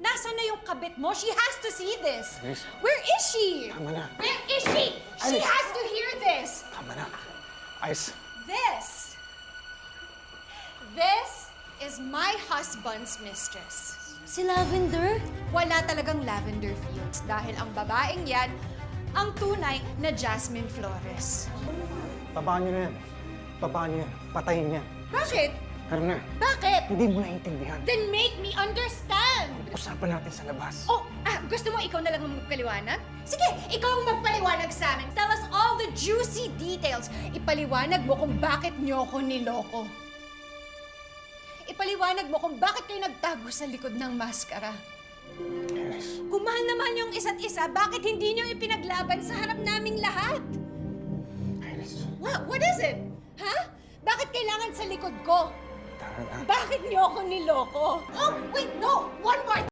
Nasaan na yung kabit mo? She has to see this. Alice. Where is she? Tama na. Where is she? She Alice. has to hear this. Tama na. Ice. This is my husband's mistress. Si Lavender? Wala talagang lavender fields dahil ang babaeng yan ang tunay na Jasmine Flores. Babaan niyo na yan. Babaan niyo yan. Patayin niya. Bakit? Alam na. Bakit? Hindi mo naiintindihan. Then make me understand! Usapan natin sa labas. Oh, gusto mo ikaw na lang ang magpaliwanag? Sige, ikaw ang magpaliwanag sa amin. Tell us all the juicy details. Ipaliwanag mo kung bakit niyo ko niloko. Ipaliwanag mo kung bakit kayo nagtago sa likod ng maskara. Alice. Kung mahal naman yung isa't isa, bakit hindi niyo ipinaglaban sa harap naming lahat? Alice. What is it? Ha? Bakit kailangan sa likod ko? Tara na. Bakit niyo ako niloko? Oh, wait, no! One more